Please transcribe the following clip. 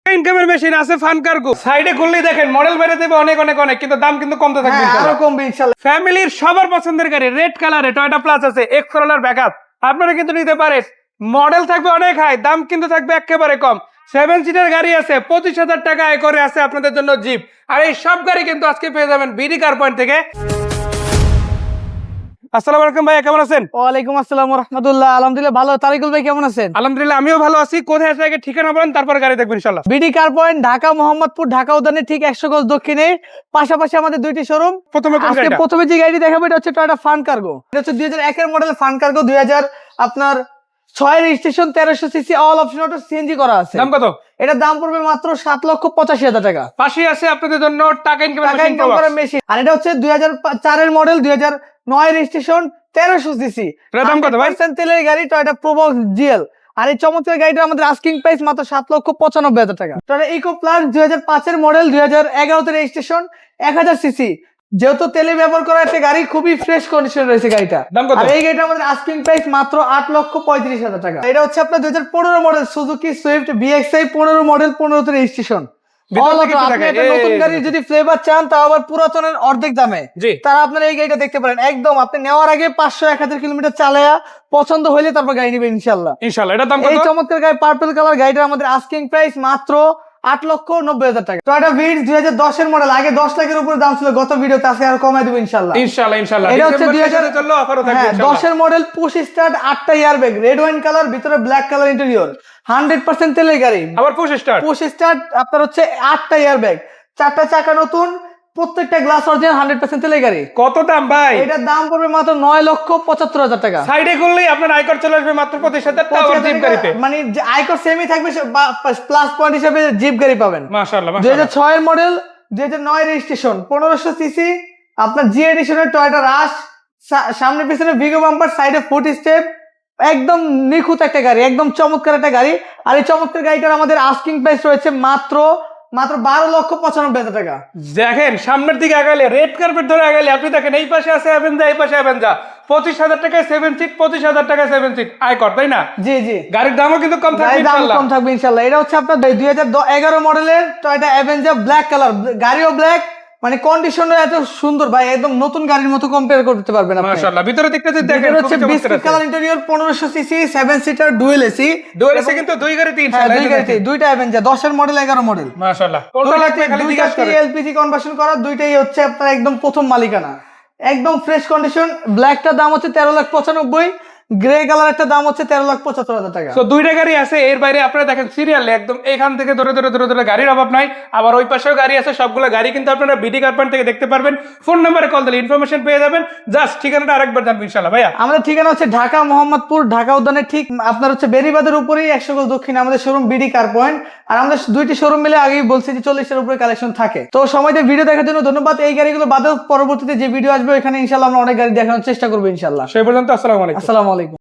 ইনকামের মেশিন আছে fun cargo, সাইডে খুললেই দেখেন মডেল বেড়ে দেবে অনেক অনেক অনেক, কিন্তু দাম কিন্তু কমতে থাকবে আরো কমবে ইনশাআল্লাহ। ফ্যামিলির সবার পছন্দের গাড়ি রেড কালারে টয়োটা প্লাস আছে, এক্স করোলার ব্যাকআপ আপনারা কিন্তু নিতে পারেন। মডেল থাকবে অনেক হাই, দাম কিন্তু থাকবে একেবারে কম। 7 সিটার গাড়ি আছে, 25,000 টাকা আয় করে আছে আপনাদের জন্য জিপ। আর এই সব গাড়ি কিন্তু আজকে পেয়ে যাবেন বিডি কার পয়েন্ট থেকে। আসসালামু আলাইকুম ভাই, কেমন আছেন? ওয়ালাইকুম আসসালাম ওয়া রাহমাতুল্লাহ। আলহামদুলিল্লাহ ভালো। তারিকুল ভাই কেমন আছেন? আলহামদুলিল্লাহ আমিও ভালো আছি। কোথায় আছে আগে ঠিকানা বলেন, তারপর গাড়ি দেখবেন ইনশাআল্লাহ। BD car point, Dhaka Mohammadpur, Dhaka উদ্যানের ঠিক 100 গজ দক্ষিণে। পাশাপাশি আমাদের দুইটি শোরুম। প্রথমে প্রথমে যে গাড়ি দেখাবো এটা হচ্ছে টয়োটা ফান কার্গো। এটা হচ্ছে 2001 এর মডেল ফান কার্গো, 2000 আপনার 6 registration, 1300 CC, all option auto, CNG করা আছে। দাম কত? এটার দাম পড়বে মাত্র 7,85,000 টাকা। পাশে আছে আপনাদের জন্য টাকা ইনকাম মেশিন। আর এটা হচ্ছে 2004 এর মডেল, 2009 রেজিস্ট্রেশন, 1300 সিসি। দাম কত ভাই? তেলের গাড়ি, টয়োটা প্রোবক্স জিএল। আর এই চমৎকার গাড়িটা আমাদের আস্কিং প্রাইস মাত্র 7,95,000 টাকা। টয়োটা ইকো প্লাস 2005 এর মডেল, 2011 তে রেজিস্ট্রেশন, 1000 সিসি। যেহেতু তেলে ব্যবহার করা একটা গাড়ি, খুবই ফ্রেশ কন্ডিশন রয়েছে গাড়িটা। আর এই গাড়িটা আমাদের আস্কিং প্রাইস মাত্র 8,35,000 টাকা। এটা হচ্ছে আপনার 2015 model Suzuki Swift BXI, 15 model, 15 তে রেজিস্ট্রেশন। নতুন গাড়ি যদি ফ্লেভার চান, তাও আবার পুরাতনের অর্ধেক দামে, তারা আপনারা এই গাড়িটা দেখতে পারেন। একদম আপনি নেওয়ার আগে 500-1000 কিলোমিটার চালায়া পছন্দ হইলে তারপর গাড়ি নেবেন ইনশাল্লাহ। এটার দাম কত? এই চমৎকার গাড়ি পার্পল কালার গাড়িটা আমাদের আস্কিং প্রাইস মাত্র 8,90,000 টাকা। টয়োটা ভিটস 2010 এর মডেল, আগে 10 লাখের উপরে দাম ছিল গত ভিডিওতে, আজকে আর কমাই দেব ইনশাআল্লাহ। এটা হচ্ছে 2010 এর মডেল, পুশ স্টার্ট, 8টা air bag, red wine colour, ভিতরে ব্ল্যাক কালার ইন্টেরিয়র, 100% তেলের গাড়ি। আবার পুশ স্টার্ট আপনার হচ্ছে 8টা এয়ার ব্যাগ, 4টা চাকা নতুন, প্রত্যেকটা গ্লাস অরিজিনাল, 100% তেলের গাড়ি। কত দাম ভাই? এটার দাম পড়বে মাত্র 9,75,000 টাকা। সাইডে করলেই আপনার আয়কর চলে আসবে মাত্র 25,000 টাকা জিপ গাড়িতে। মানে যে আয়কর সেমই থাকবে, প্লাস পয়েন্ট হিসেবে জিপ গাড়ি পাবেন। মাশাআল্লাহ। 2006 এর মডেল, 2009 রেজিস্ট্রেশন, 1500 সিসি, আপনার জি এডিশনের টয়োটা রাশ, সামনে পিছনে ভিগো বাম্পার, সাইডে ফুট স্টেপ, একদম নিখুঁত একটা গাড়ি, একদম চমৎকার একটা গাড়ি। আর এই চমৎকার গাড়িটার আমাদের আস্কিং প্রাইস রয়েছে মাত্র 12,95,000 টাকা। দেখেন সামনের দিকে আগালে, রেড কার্পেট ধরে আগালে আপনি দেখেন এই পাশে আছে অ্যাভেঞ্জা, এই পাশে অ্যাভেঞ্জা, 25,000 টাকায় 7 সিট, 25,000 টাকায় 7 সিট আয়কর, তাই না? জি জি। গাড়ির দামও কিন্তু কম থাকবে ইনশাআল্লাহ। কম থাকবে ইনশাআল্লাহ। এটা হচ্ছে আপনার 2011 মডেলের টয়োটা অ্যাভেঞ্জা, ব্ল্যাক কালার, গাড়িও ব্ল্যাক, মানে কন্ডিশনও এত সুন্দর ভাই, একদম নতুন গাড়ির মতো কম্পেয়ার করতে পারবেন আপনি। মাশাআল্লাহ। ভিতরে দেখতে দেখেন হচ্ছে biscuit colour interior, 1500 CC, 7 seater, dual AC. কিন্তু দুই গাড়িতে ইনশাআল্লাহ, দুই গাড়িতে, দুইটা অ্যাভেঞ্জা, 10 এর মডেল, 11 মডেল। মাশাআল্লাহ। এলপিজি কনভার্সন করা, দুইটাই হচ্ছে আপনার একদম প্রথম মালিকানা, একদম ফ্রেশ কন্ডিশন। ব্ল্যাকটার দাম হচ্ছে 13,95,000, গ্রে কালার একটা দাম হচ্ছে 13,75,000 টাকা। তো দুইটা গাড়ি আছে, এর বাইরে আপনারা দেখেন সিরিয়ালে একদম এখান থেকে ধরে গাড়ির অভাব নাই। আবার ওই পাশেও গাড়ি আছে, সবগুলো গাড়ি কিন্তু আপনারা বিডি কার পয়েন্ট থেকে দেখতে পারবেন। ফোন নাম্বারে কল দিলে ইনফরমেশন পেয়ে যাবেন। জাস্ট ঠিকানাটা আরেকবার জানবেন ইনশাআল্লাহ। ভাইয়া আমাদের ঠিকানা হচ্ছে ঢাকা মোহাম্মদপুর, ঢাকা উদ্যানের ঠিক আপনার হচ্ছে বেরিবাদের উপরেই 100 গজ দক্ষিণে আমাদের শোরুম বিডি কার পয়েন্ট। আর আমাদের দুইটি শোরুম মিলে আগেই বলছি যে 40-এর উপরে কালেকশন থাকে। তো সময় দিয়ে ভিডিও দেখার জন্য ধন্যবাদ। এই গাড়িগুলো বাদেও পরবর্তীতে যে ভিডিও আসবে এখানে ইনশাআল্লাহ আমরা অনেক গাড়ি দেখানোর চেষ্টা করবো ইনশাআল্লাহ। সেই পর্যন্ত আসসালামু আলাইকুম। আসসালামু আলাইকুম।